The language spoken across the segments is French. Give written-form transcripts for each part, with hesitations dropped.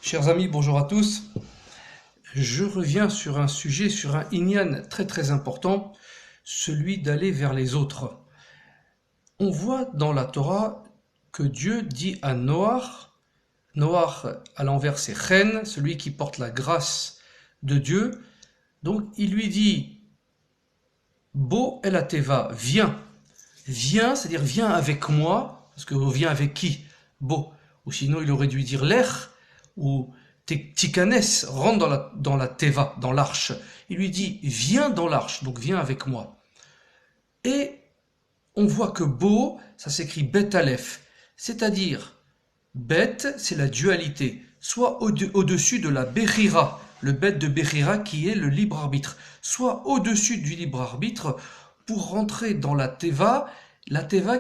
Chers amis, bonjour à tous. Je reviens sur un sujet, sur un inyan très très important, celui d'aller vers les autres. On voit dans la Torah que Dieu dit à Noach à l'envers c'est Chen, celui qui porte la grâce de Dieu. Donc il lui dit Bo el ateva, viens, c'est-à-dire viens avec moi, parce que viens avec qui? Bo, ou sinon il aurait dû dire Lech, ou Tikanes, rentre dans la teva, dans l'arche. Il lui dit viens dans l'arche, donc viens avec moi. Et on voit que Bo, ça s'écrit Bet Aleph, c'est-à-dire Bet, c'est la dualité, soit au-dessus de la Bechira, le Bet de Bechira qui est le libre arbitre, soit au-dessus du libre arbitre pour rentrer dans la Teva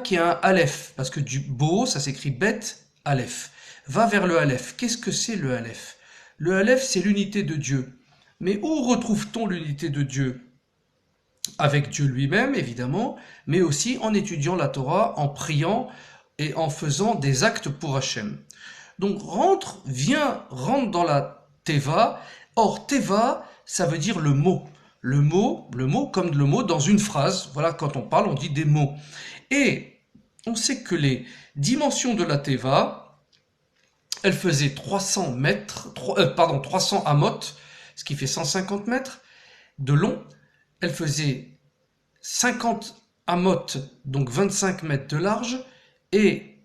qui a un Aleph, parce que du Bo, ça s'écrit Bet Aleph. Va vers le Aleph. Qu'est-ce que c'est le Aleph? Le Aleph, c'est l'unité de Dieu. Mais où retrouve-t-on l'unité de Dieu? Avec Dieu lui-même, évidemment, mais aussi en étudiant la Torah, en priant et en faisant des actes pour Hachem. Donc rentre dans la Teva. Or, Teva, ça veut dire le mot. Le mot comme le mot dans une phrase. Voilà, quand on parle, on dit des mots. Et on sait que les dimensions de la Teva, elle faisait 300 amot, ce qui fait 150 mètres de long. Elle faisait 50 amot, donc 25 mètres de large, et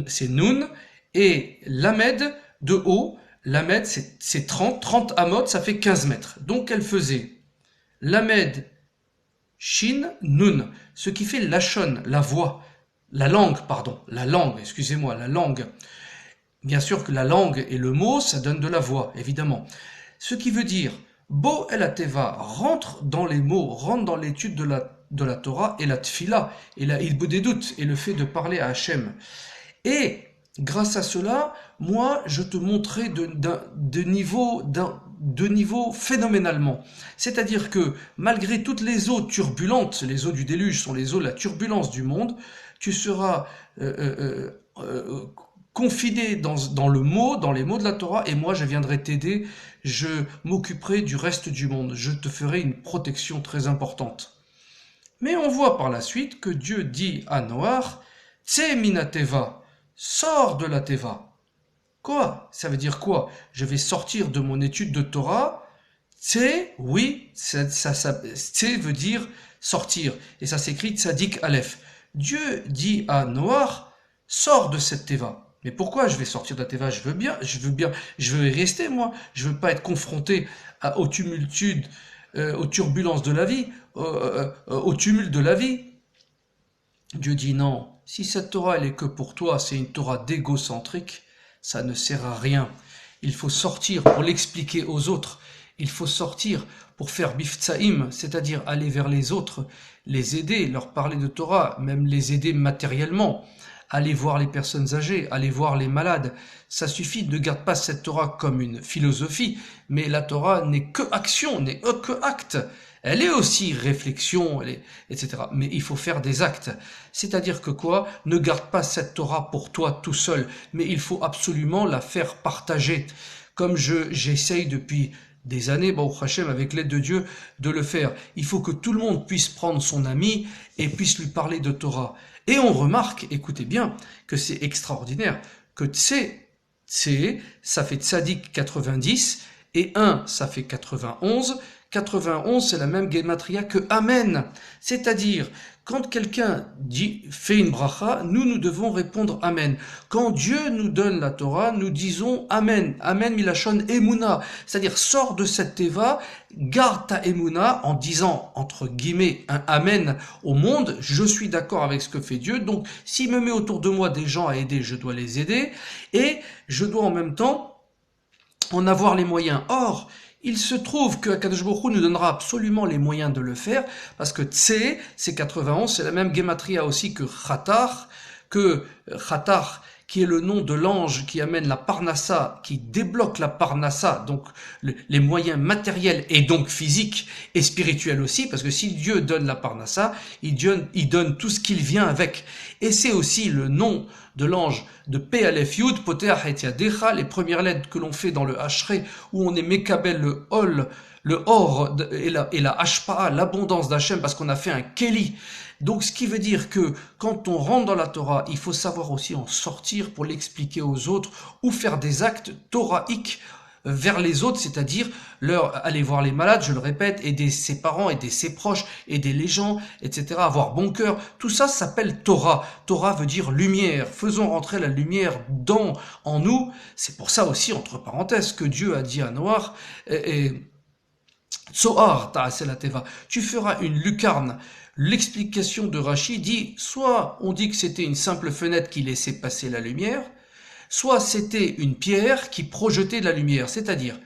c'est Nun, et Lamed de haut, Lamed c'est 30 amot, ça fait 15 mètres. Donc elle faisait Lamed, Shin, Nun, ce qui fait Lachon, la voix, la langue. Bien sûr que la langue et le mot, ça donne de la voix, évidemment. Ce qui veut dire, Bo el ateva, rentre dans les mots, rentre dans l'étude de la Torah et la tfila, et la hilbodedut, et le fait de parler à Hachem. Et grâce à cela, moi, je te montrais de niveau phénoménalement. C'est-à-dire que malgré toutes les eaux turbulentes, les eaux du déluge sont les eaux, la turbulence du monde, tu seras confiné dans le mot, dans les mots de la Torah, et moi je viendrai t'aider, je m'occuperai du reste du monde, je te ferai une protection très importante. Mais on voit par la suite que Dieu dit à Noach, Tse minateva, sors de la Teva. Quoi? Ça veut dire quoi? Je vais sortir de mon étude de Torah. Tse, oui, Tse veut dire sortir, et ça s'écrit Tzadik Aleph. Dieu dit à Noach, sors de cette Teva. Mais pourquoi je vais sortir de la Teva? Je veux y rester, moi. Je veux pas être confronté aux tumultudes, aux turbulences de la vie, au tumulte de la vie. Dieu dit non. Si cette Torah, elle est que pour toi, c'est une Torah d'égocentrique, ça ne sert à rien. Il faut sortir pour l'expliquer aux autres. Il faut sortir pour faire biftsaïm, c'est-à-dire aller vers les autres, les aider, leur parler de Torah, même les aider matériellement. Aller voir les personnes âgées, aller voir les malades. Ça suffit, ne garde pas cette Torah comme une philosophie, mais la Torah n'est que action, n'est que acte. Elle est aussi réflexion, etc. Mais il faut faire des actes. C'est-à-dire que quoi? Ne garde pas cette Torah pour toi tout seul, mais il faut absolument la faire partager. Comme j'essaye depuis des années, Baruch Hashem, avec l'aide de Dieu, de le faire. Il faut que tout le monde puisse prendre son ami et puisse lui parler de Torah. Et on remarque, écoutez bien, que c'est extraordinaire, que Tse, ça fait Tzadik 90, et 1, ça fait 91. 91, c'est la même gematria que Amen. C'est-à-dire, quand quelqu'un fait une bracha, nous devons répondre Amen. Quand Dieu nous donne la Torah, nous disons Amen. Amen milachon emuna. C'est-à-dire, sors de cette teva, garde ta emuna en disant, entre guillemets, un Amen au monde. Je suis d'accord avec ce que fait Dieu. Donc, s'il me met autour de moi des gens à aider, je dois les aider. Et je dois en même temps en avoir les moyens. Or, il se trouve que Akadosh Baruch Hu nous donnera absolument les moyens de le faire, parce que Tse, c'est 91, c'est la même gematria aussi que Khatar, qui est le nom de l'ange qui amène la Parnassa, qui débloque la Parnassa, donc les moyens matériels et donc physiques et spirituels aussi, parce que si Dieu donne la Parnassa, il donne tout ce qu'il vient avec. Et c'est aussi le nom de l'ange de P Aleph Yud, Poteach et Yadecha, les premières lettres que l'on fait dans le Hachré, où on est Mekabel, le Or et la Hashpa'a, l'abondance d'Hachem, parce qu'on a fait un Keli. Donc ce qui veut dire que quand on rentre dans la Torah, il faut savoir aussi en sortir pour l'expliquer aux autres, ou faire des actes torahiques vers les autres, c'est-à-dire leur aller voir les malades, je le répète, aider ses parents, aider ses proches, aider les gens, etc., avoir bon cœur. Tout ça s'appelle Torah. Torah veut dire lumière. Faisons rentrer la lumière en nous. C'est pour ça aussi, entre parenthèses, que Dieu a dit à Noach, Tzohar ta'aseh la teva, tu feras une lucarne. L'explication de Rashi dit, soit on dit que c'était une simple fenêtre qui laissait passer la lumière, soit c'était une pierre qui projetait de la lumière, c'est-à-dire,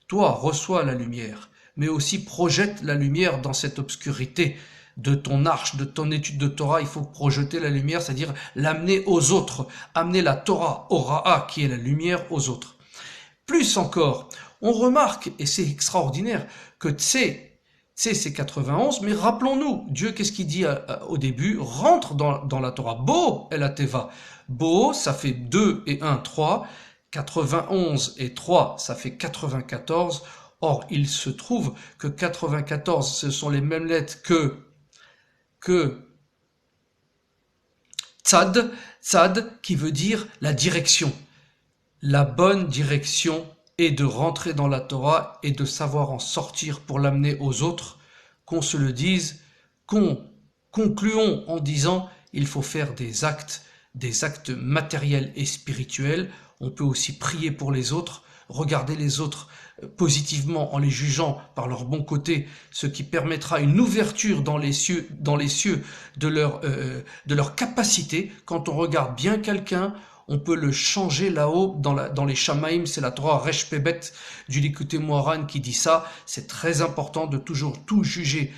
toi reçois la lumière, mais aussi projette la lumière dans cette obscurité de ton arche, de ton étude de Torah. Il faut projeter la lumière, c'est-à-dire l'amener aux autres, amener la Torah, Ora'a, qui est la lumière, aux autres. Plus encore, on remarque, et c'est extraordinaire, que Tsé, c'est 91, mais rappelons-nous, Dieu, qu'est-ce qu'il dit au début? Rentre dans la Torah. Bo el ateva. Bo, ça fait 2 et 1, 3. 91 et 3, ça fait 94. Or, il se trouve que 94, ce sont les mêmes lettres que Tzad, Tzad qui veut dire la direction. La bonne direction est de rentrer dans la Torah et de savoir en sortir pour l'amener aux autres, qu'on se le dise, concluons en disant il faut faire des actes matériels et spirituels. On peut aussi prier pour les autres, regarder les autres positivement en les jugeant par leur bon côté, ce qui permettra une ouverture dans les cieux de leur capacité. Quand on regarde bien quelqu'un, on peut le changer là-haut dans les Shamaïm. C'est la Torah Resh Pebet du Likutei Moharan qui dit ça. C'est très important de toujours tout juger,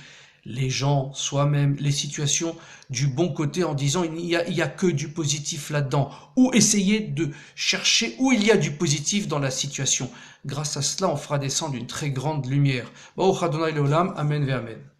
les gens, soi-même, les situations du bon côté, en disant il y a que du positif là-dedans, ou essayer de chercher où il y a du positif dans la situation. Grâce à cela, on fera descendre une très grande lumière. Baruch Adonai Leolam, Amen ve Amen.